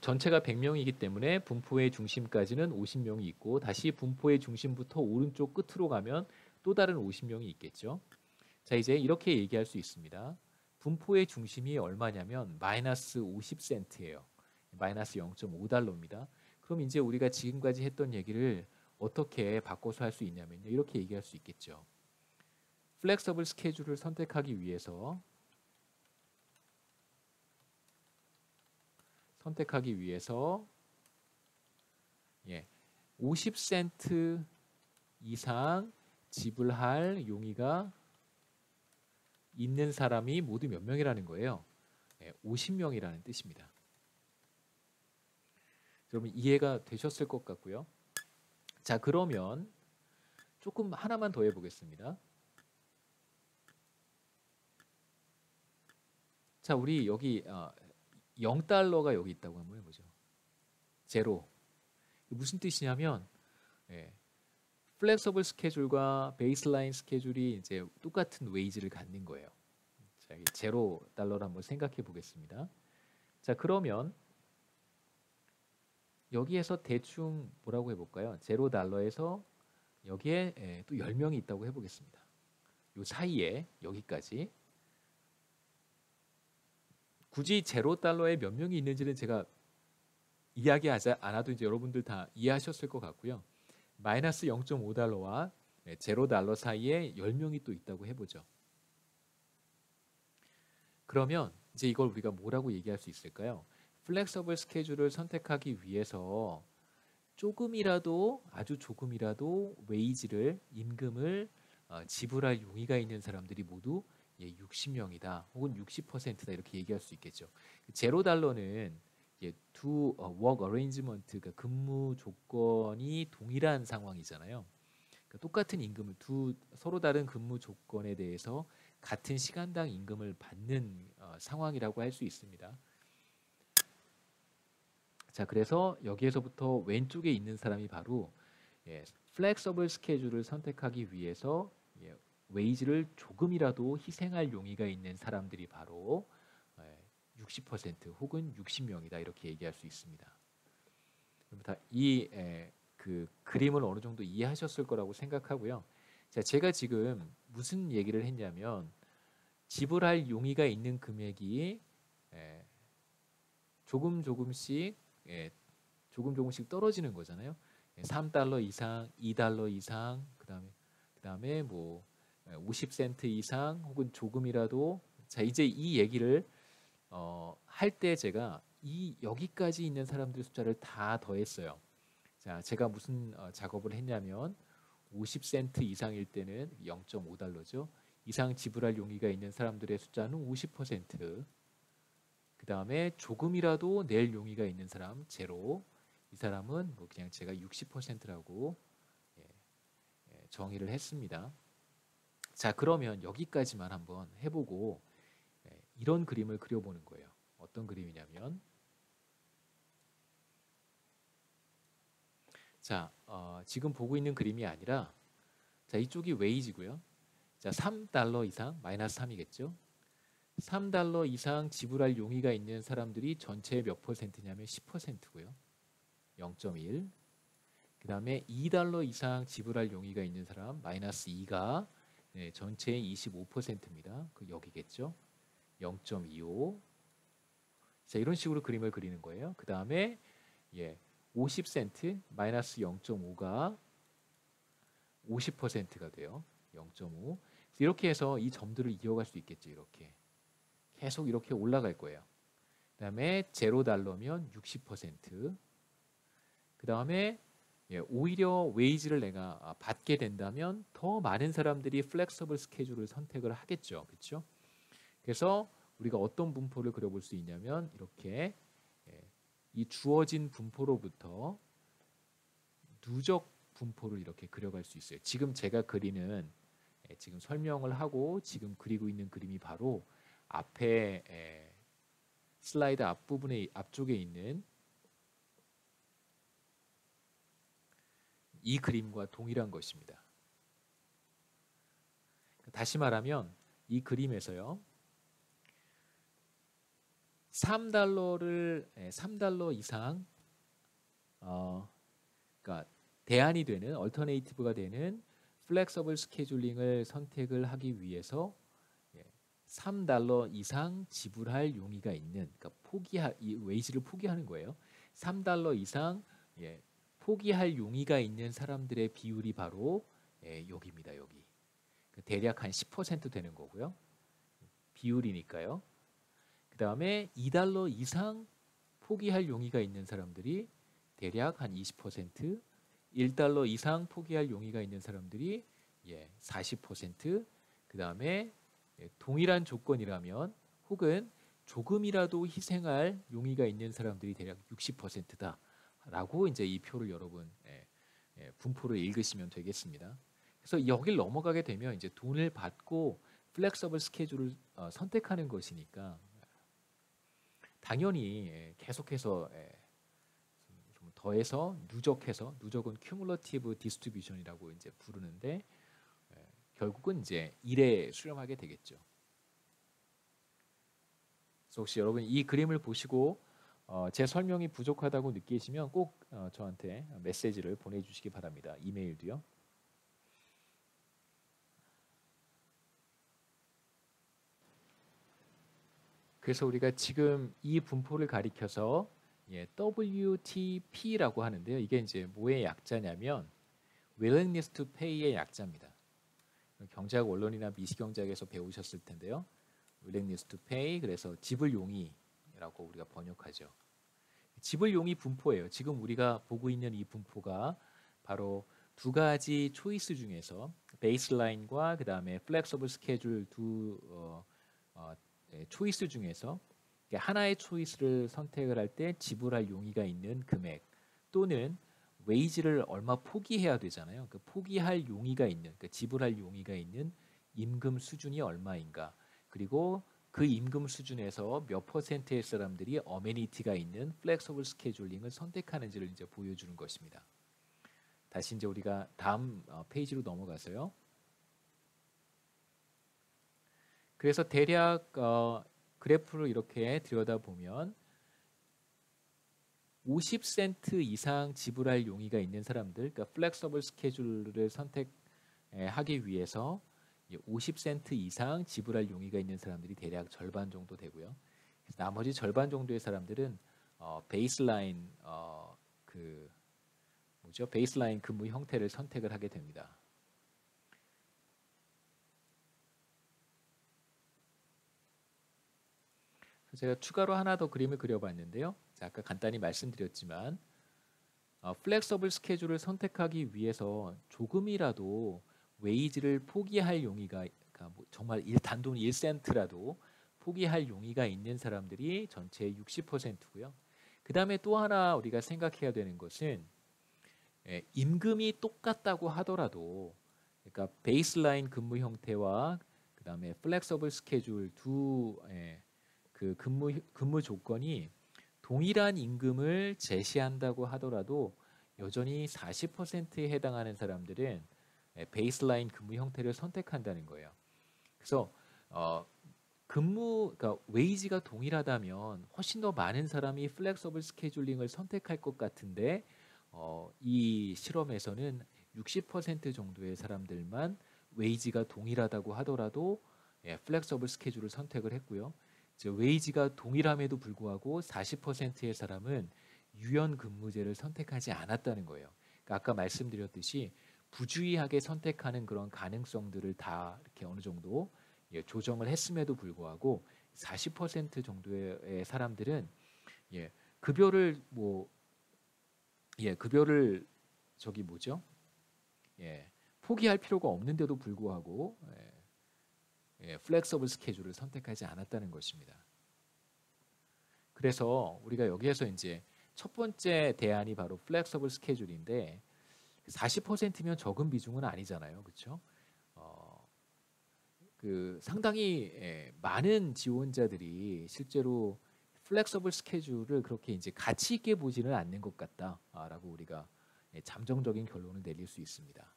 전체가 100명이기 때문에 분포의 중심까지는 50명이 있고 다시 분포의 중심부터 오른쪽 끝으로 가면 또 다른 50명이 있겠죠. 자, 이제 이렇게 얘기할 수 있습니다. 분포의 중심이 얼마냐면 마이너스 50센트예요. 마이너스 0.5달러입니다. 그럼 이제 우리가 지금까지 했던 얘기를 어떻게 바꿔서 할 수 있냐면요. 이렇게 얘기할 수 있겠죠. 플렉서블 스케줄을 선택하기 위해서 예, 50센트 이상 지불할 용의가 있는 사람이 모두 몇 명이라는 거예요. 50명이라는 뜻입니다. 여러분 이해가 되셨을 것 같고요. 자, 그러면 조금 하나만 더 해보겠습니다. 자, 우리 여기 0달러가 여기 있다고 한번 해보죠. 제로. 무슨 뜻이냐면 플렉서블 스케줄과 베이스라인 스케줄이 이제 똑같은 웨이지를 갖는 거예요. 자, 제로 달러를 한번 생각해 보겠습니다. 자, 그러면 여기에서 대충 뭐라고 해볼까요? 제로 달러에서 여기에 또 10명이 있다고 해보겠습니다. 요 사이에 여기까지. 굳이 제로 달러에 몇 명이 있는지는 제가 이야기하지 않아도 이제 여러분들 다 이해하셨을 것 같고요. 마이너스 0.5달러와 제로 달러 사이에 10명이 또 있다고 해보죠. 그러면 이제 이걸 우리가 뭐라고 얘기할 수 있을까요? 플렉서블 스케줄을 선택하기 위해서 조금이라도 아주 조금이라도 웨이지를 임금을 지불할 용의가 있는 사람들이 모두 60명이다 혹은 60%다 이렇게 얘기할 수 있겠죠. 제로 달러는 두 work arrangement, 그러니까 근무 조건이 동일한 상황이잖아요. 그러니까 똑같은 임금을 서로 다른 근무 조건에 대해서 같은 시간당 임금을 받는 상황이라고 할 수 있습니다. 자, 그래서 여기에서부터 왼쪽에 있는 사람이 바로 플렉서블 스케줄을 선택하기 위해서 웨이지를 조금이라도 희생할 용의가 있는 사람들이 바로 60% 혹은 60명이다 이렇게 얘기할 수 있습니다. 그 그림을 어느 정도 이해하셨을 거라고 생각하고요. 자, 제가 지금 무슨 얘기를 했냐면 지불할 용의가 있는 금액이 조금씩 떨어지는 거잖아요. 3달러 이상, 2달러 이상, 그다음에 뭐 50센트 이상 혹은 조금이라도. 자, 이제 이 얘기를 할 때 제가 여기까지 있는 사람들 숫자를 다 더했어요. 자, 제가 무슨 작업을 했냐면 50센트 이상일 때는 0.5달러죠. 이상 지불할 용의가 있는 사람들의 숫자는 50%. 그 다음에 조금이라도 낼 용의가 있는 사람 제로. 이 사람은 뭐 그냥 제가 60%라고 정의를 했습니다. 자, 그러면 여기까지만 한번 해보고 이런 그림을 그려보는 거예요. 어떤 그림이냐면 자, 지금 보고 있는 그림이 아니라 자, 이쪽이 웨이지고요. 자, 3달러 이상 마이너스 3이겠죠. 3달러 이상 지불할 용의가 있는 사람들이 전체의 몇 퍼센트냐면 10%고요. 0.1. 그 다음에 2달러 이상 지불할 용의가 있는 사람 마이너스 2가 전체의 25%입니다. 그 여기겠죠. 0.25. 자, 이런 식으로 그림을 그리는 거예요. 그 다음에 50센트 마이너스 0.5가 50%가 돼요. 0.5. 이렇게 해서 이 점들을 이어갈 수 있겠죠. 이렇게 계속 이렇게 올라갈 거예요. 그 다음에 $0면 60%. 그 다음에 오히려 웨이지를 내가 받게 된다면 더 많은 사람들이 플렉서블 스케줄을 선택을 하겠죠. 그렇죠? 그래서 우리가 어떤 분포를 그려볼 수 있냐면 이렇게 이 주어진 분포로부터 누적 분포를 이렇게 그려갈 수 있어요. 지금 제가 그리는 지금 설명을 하고 지금 그리고 있는 그림이 바로 앞에 슬라이드 앞쪽에 있는 이 그림과 동일한 것입니다. 다시 말하면 이 그림에서요. $3 이상 그러니까 대안이 되는 얼터네이티브가 되는 플렉서블 스케줄링을 선택을 하기 위해서 $3 이상 지불할 용의가 있는, 그러니까 이 웨이지를 포기하는 거예요. $3 이상 포기할 용의가 있는 사람들의 비율이 바로 여기입니다. 여기. 대략 한 10% 되는 거고요. 비율이니까요. 그 다음에 $2 이상 포기할 용의가 있는 사람들이 대략 한 20%, $1 이상 포기할 용의가 있는 사람들이 40%, 그 다음에 동일한 조건이라면 혹은 조금이라도 희생할 용의가 있는 사람들이 대략 60%다라고 이제 이 표를 여러분 분포를 읽으시면 되겠습니다. 그래서 여길 넘어가게 되면 이제 돈을 받고 플렉서블 스케줄을 선택하는 것이니까 당연히 계속해서 좀 더해서 누적은 큐뮬러티브 디스트리뷰션이라고 이제 부르는데 결국은 이제 1에 수렴하게 되겠죠. 그래서 혹시 여러분 이 그림을 보시고 제 설명이 부족하다고 느끼시면 꼭 저한테 메시지를 보내주시기 바랍니다. 이메일도요. 그래서 우리가 지금 이 분포를 가리켜서 WTP라고 하는데요. 이게 이제 뭐의 약자냐면 willingness to pay의 약자입니다. 경제학 원론이나 미시경제학에서 배우셨을 텐데요. willingness to pay, 그래서 지불 용의라고 우리가 번역하죠. 지불 용의 분포예요. 지금 우리가 보고 있는 이 분포가 바로 두 가지 초이스 중에서 베이스라인과 그 다음에 플렉서블 스케줄 두 초이스 중에서 하나의 초이스를 선택을 할 때 지불할 용의가 있는 금액 또는 웨이지를 얼마 포기해야 되잖아요. 그 포기할 용의가 있는, 그 지불할 용의가 있는 임금 수준이 얼마인가, 그리고 그 임금 수준에서 몇 퍼센트의 사람들이 어메니티가 있는 플렉서블 스케줄링을 선택하는지를 이제 보여주는 것입니다. 다시 이제 우리가 다음 페이지로 넘어가서요. 그래서 대략 그래프를 이렇게 들여다보면 50센트 이상 지불할 용의가 있는 사람들, 그러니까 플렉서블 스케줄을 선택하기 위해서 50센트 이상 지불할 용의가 있는 사람들이 대략 절반 정도 되고요. 나머지 절반 정도의 사람들은 베이스라인 베이스라인 근무 형태를 선택을 하게 됩니다. 제가 추가로 하나 더 그림을 그려봤는데요. 아까 간단히 말씀드렸지만 플렉서블 스케줄을 선택하기 위해서 조금이라도 웨이지를 포기할 용의가, 그러니까 정말 단돈 1센트라도 포기할 용의가 있는 사람들이 전체의 60%고요. 그 다음에 또 하나 우리가 생각해야 되는 것은 임금이 똑같다고 하더라도, 그러니까 베이스라인 근무 형태와 그 다음에 플렉서블 스케줄 그 근무 조건이 동일한 임금을 제시한다고 하더라도 여전히 40%에 해당하는 사람들은 베이스라인 근무 형태를 선택한다는 거예요. 그래서 그러니까 웨이지가 동일하다면 훨씬 더 많은 사람이 플렉서블 스케줄링을 선택할 것 같은데 이 실험에서는 60% 정도의 사람들만 웨이지가 동일하다고 하더라도 플렉서블 스케줄을 선택을 했고요. 웨이지가 동일함에도 불구하고 40%의 사람은 유연 근무제를 선택하지 않았다는 거예요. 그러니까 아까 말씀드렸듯이 부주의하게 선택하는 그런 가능성들을 다 이렇게 어느 정도 조정을 했음에도 불구하고 40% 정도의 사람들은 급여를 포기할 필요가 없는데도 불구하고 플렉서블 스케줄을 선택하지 않았다는 것입니다. 그래서 우리가 여기에서 이제 첫 번째 대안이 바로 플렉서블 스케줄인데 40%면 적은 비중은 아니잖아요, 그렇죠? 상당히 많은 지원자들이 실제로 플렉서블 스케줄을 그렇게 이제 가치 있게 보지는 않는 것 같다라고 우리가 잠정적인 결론을 내릴 수 있습니다.